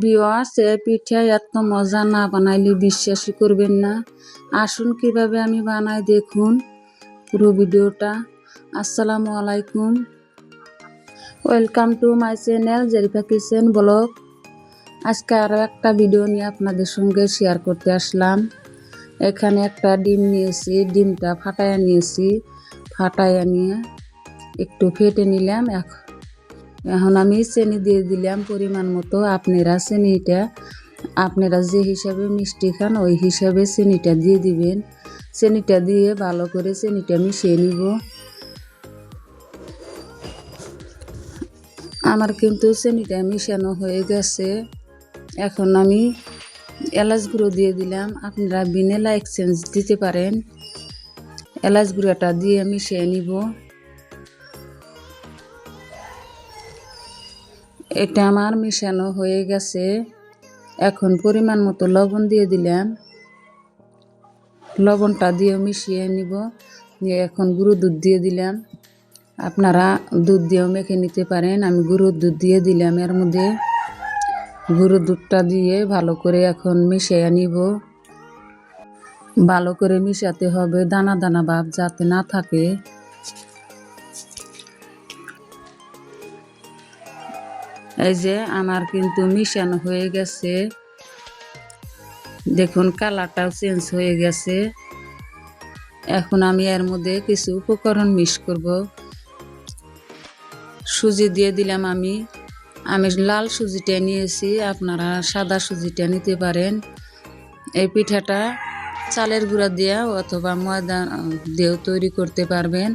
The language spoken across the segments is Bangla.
ভিউয়ার্স, এই পিঠা এত মজা না বানাইলে বিশ্বাসই করবেন না। আসুন কিভাবে আমি বানাই দেখুন পুরো ভিডিওটা। আসসালামু আলাইকুম, welcome to my channel Jerifa kitchen blog. আজকে আরও একটা ভিডিও নিয়ে আপনাদের সঙ্গে শেয়ার করতে আসলাম। এখানে একটা ডিম নিয়েছি, ডিমটা ফাটাইয়া নিয়েছি, ফাটাইয়া নিয়ে একটু ফেটে নিলাম। এখন আমি চিনি দিয়ে দিলাম পরিমাণ মতো। আপনারা যে হিসাবে মিষ্টি খান ওই হিসাবে চিনিটা দিয়ে দিবেন। চিনিটা দিয়ে ভালো করে চিনিটা মিশিয়ে নিব। আমার কিন্তু চিনিটা মিশানো হয়ে গেছে। এখন আমি এলাচ গুঁড়ো দিয়ে দিলাম। আপনারা ভ্যানিলা এসেন্স দিতে পারেন। এলাচ গুঁড়োটা দিয়ে মিশিয়ে নিব। এটা আমার মিশানো হয়ে গেছে। এখন পরিমাণ মতো লবণ দিয়ে দিলাম। লবণটা দিয়ে মিশিয়ে নিব। এখন গুঁড়ো দুধ দিয়ে দিলাম। আপনারা দুধ দিয়েও মেখে নিতে পারেন। আমি গুঁড়ো দুধ দিয়ে দিলাম। এর মধ্যে গুঁড়ো দুধটা দিয়ে ভালো করে এখন মিশিয়ে নিব। ভালো করে মিশাতে হবে, দানা দানা ভাব যাতে না থাকে। এই যে আমার কিন্তু মিশানো হয়ে গেছে। দেখুন কালারটাও চেঞ্জ হয়ে গেছে। এখন আমি এর মধ্যে কিছু উপকরণ মিক্স করব। সুজি দিয়ে দিলাম। আমি লাল সুজিটা নিয়েছি, আপনারা সাদা সুজিটা নিতে পারেন। এই পিঠাটা চালের গুঁড়া দিয়ে অথবা ময়দা দিয়েও তৈরি করতে পারবেন।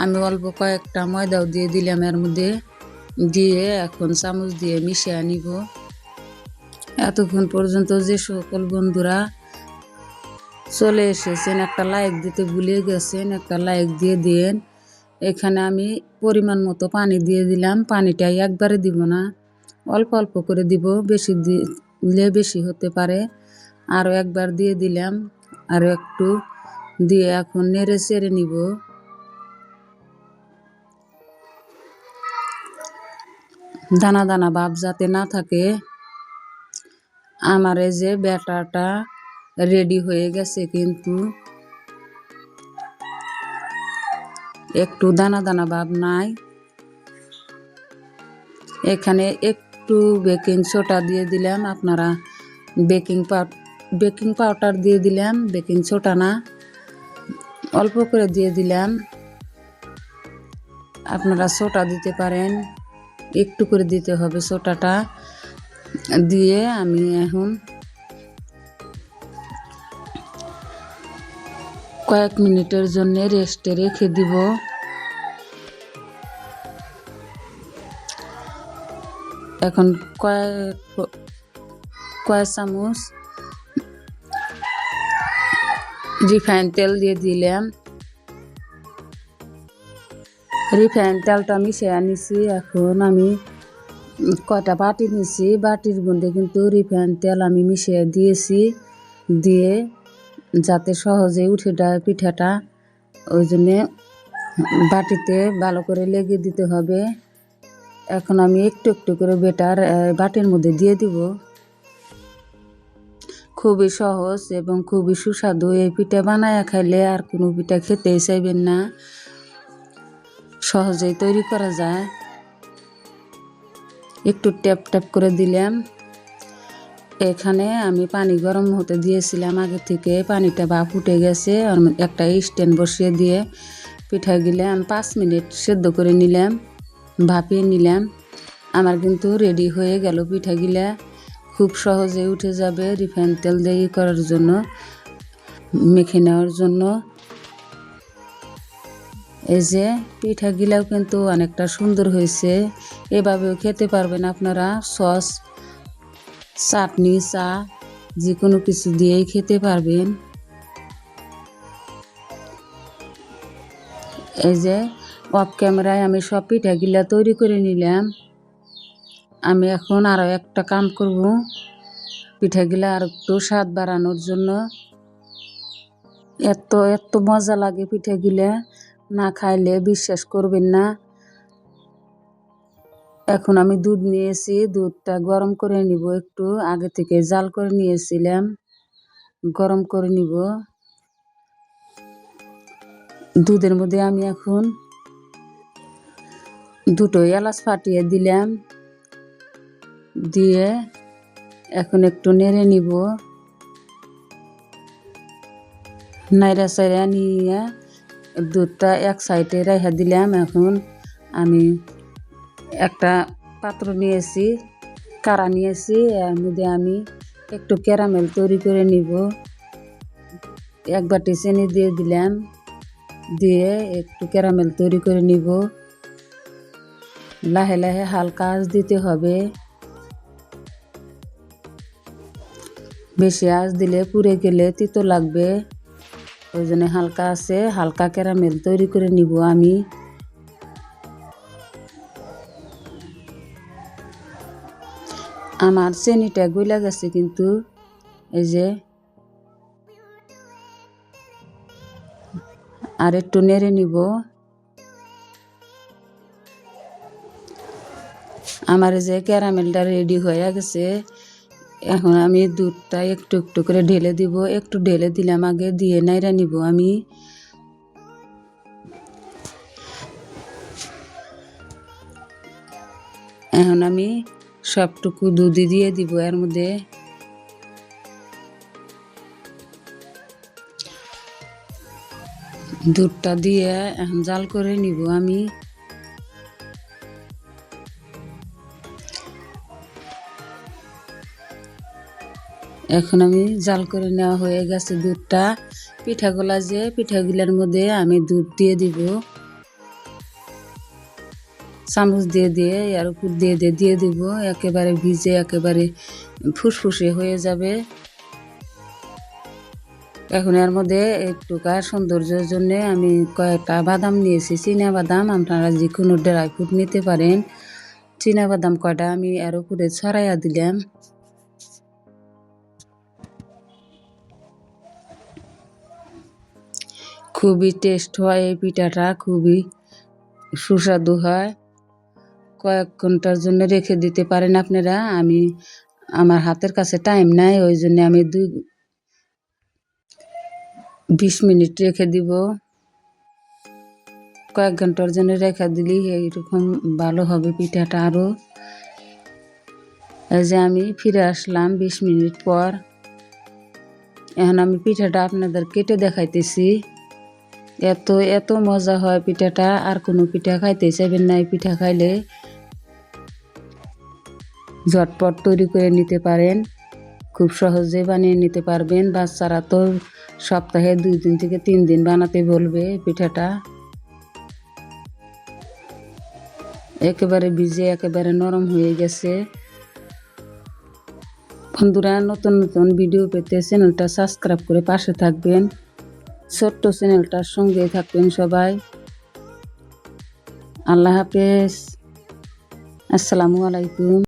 আমি অল্প কয়েকটা ময়দাও দিয়ে দিলাম এর মধ্যে। দিয়ে এখন চামচ দিয়ে মিশিয়ে নিব। এতক্ষণ পর্যন্ত যে সকল বন্ধুরা চলে এসেছেন, একটা লাইক দিতে ভুলে গেছেন, একটা লাইক দিয়ে দিন। এখানে আমি পরিমাণ মতো পানি দিয়ে দিলাম। পানিটা একবারে দিব না, অল্প অল্প করে দিব। বেশি দিলে বেশি হতে পারে। আরও একবার দিয়ে দিলাম। আরও একটু দিয়ে এখন নেড়ে চেড়ে নিব। দানা দানা ভাব যাতে না থাকে। আমার এই যে ব্যাটারটা রেডি হয়ে গেছে, কিন্তু একটু দানা দানা ভাব নাই। এখানে একটু বেকিং সোডা দিয়ে দিলাম। আপনারা বেকিং পাউডার দিয়ে দিলাম, বেকিং সোডা না, অল্প করে দিয়ে দিলাম। আপনারা সোডা দিতে পারেন, একটু করে দিতে হবে সোডাটা। দিয়ে আমি এখন কয়েক মিনিটের জন্য রেস্টে রেখে দিব। এখন কয়েক চামচ রিফাইন তেল দিয়ে দিলাম। রিফাইন তেলটা মিশিয়ে নিছি। এখন আমি কয়টা বাটি নিছি, বাটির মধ্যে কিন্তু রিফাইন তেল আমি মিশিয়ে দিয়েছি। দিয়ে যাতে সহজে উঠে যায় পিঠাটা, ওই জন্যে বাটিতে ভালো করে লেগে দিতে হবে। এখন আমি একটু একটু করে বেটার বাটির মধ্যে দিয়ে দিব। খুবই সহজ এবং খুবই সুস্বাদু। এই পিঠা বানায় খাইলে আর কোনো পিঠা খেতেই চাইবেন না। সহজেই তৈরি করা যায়। একটু ট্যাপ ট্যাপ করে দিলাম। এখানে আমি পানি গরম হতে দিয়েছিলাম আগে থেকে। পানিটা ভাপ উঠে গেছে। একটা স্ট্যান্ড বসিয়ে দিয়ে পিঠাগুলো আমি 5 মিনিট সেদ্ধ করে নিলাম, ভাপিয়ে নিলাম। আমার কিন্তু রেডি হয়ে গেল পিঠাগুলা। খুব সহজে উঠে যাবে রিফাইন তেল দিয়ে করার জন্য, মেখে নেওয়ার জন্য। এই যে পিঠাগুলাও কিন্তু অনেকটা সুন্দর হয়েছে। এভাবেও খেতে পারবেন আপনারা। সস, চাটনি, চা যে কোনো কিছু দিয়েই খেতে পারবেন। এই যে অফ ক্যামেরায় আমি সব পিঠাগুলা তৈরি করে নিলাম। আমি এখন আরও একটা কাম করব, পিঠাগুলা আর একটু স্বাদ বাড়ানোর জন্য। এত এত মজা লাগে পিঠাগুলা, না খাইলে বিশ্বাস করবেন না। এখন আমি দুধ নিয়েছি, দুধটা গরম করে নিব, একটু আগে থেকে জাল করে নিয়েছিলাম, গরম করে নিব। দুধের মধ্যে আমি এখন দুটো এলাচ ফাটিয়ে দিলাম, দিয়ে এখন একটু নেড়ে নিব। নাইড়া চাইড়া নিয়ে দুধটা এক সাইডে রেখে দিলাম। এখন আমি একটা পাত্র নিয়েছি, কাড়া নিয়েছি, এর মধ্যে আমি একটু ক্যারামেল তৈরি করে নিব। এক বাটি চিনি দিয়ে দিলাম, দিয়ে একটু ক্যারামেল তৈরি করে নিব। লাহে লাহে হালকা আঁচ দিতে হবে, বেশি আঁচ দিলে পুড়ে গেলে তিতো লাগবে। ওই জন্য হালকা আছে, হালকা ক্যারামেল তৈরি করে নিব আমি। আমার চিনিটা গইলা গেছে কিন্তু, এই যে আর একটু নেড়ে নিব। আমার এই যে ক্যারামেলটা রেডি হয়ে গেছে। এখন আমি দুধটা একটু একটু করে ঢেলে দিব, একটু ঢেলে দিলাম আগে, দিয়ে নাইড়া নিব আমি। এখন আমি সবটুকু দুধ দিয়ে দিব এর মধ্যে। দুধটা দিয়ে এখন জাল করে নিব আমি। এখন আমি জাল করে নেওয়া হয়ে গেছে দুধটা। পিঠাগুলার মধ্যে আমি দুধ দিয়ে দিব, চামচ দিয়ে দিয়ে এর উপর দিয়ে দিব, একেবারে ভিজে একেবারে ফুসফুসে হয়ে যাবে। এখন এর মধ্যে একটু সৌন্দর্যের জন্য আমি কয়েকটা বাদাম নিয়েছি, চীনা বাদাম। আপনারা যে কোনো ড্রাই ফ্রুট নিতে পারেন। চীনা বাদাম কয়টা আমি এর উপরে ছড়াইয়া দিলাম। খুবই টেস্ট হয় এই পিঠাটা, খুবই সুস্বাদু হয়। কয়েক ঘন্টার জন্য রেখে দিতে পারেন আপনারা। আমার হাতের কাছে টাইম নাই, ওই জন্য আমি 20 মিনিট রেখে দিব। কয়েক ঘন্টার জন্য রেখে দিলে এইরকম ভালো হবে পিঠাটা আরও। এই যে আমি ফিরে আসলাম 20 মিনিট পর। এখন আমি পিঠাটা আপনাদের কেটে দেখাইতেছি। এত এত মজা হয় পিঠাটা, আর কোনো পিঠা খাইতে চাইবেন না। এই পিঠা খাইলে ঝটপট তৈরি করে নিতে পারেন, খুব সহজে বানিয়ে নিতে পারবেন। বাচ্চারা তো সপ্তাহে 2 দিন থেকে 3 দিন বানাতে বলবে পিঠাটা। একেবারে ভিজে একেবারে নরম হয়ে গেছে। বন্ধুরা, নতুন নতুন ভিডিও পেতে চ্যানেলটা সাবস্ক্রাইব করে পাশে থাকবেন। ছোট্ট চ্যানেলটার সঙ্গে থাকবেন সবাই। আল্লাহ হাফেজ, আসসালামু আলাইকুম।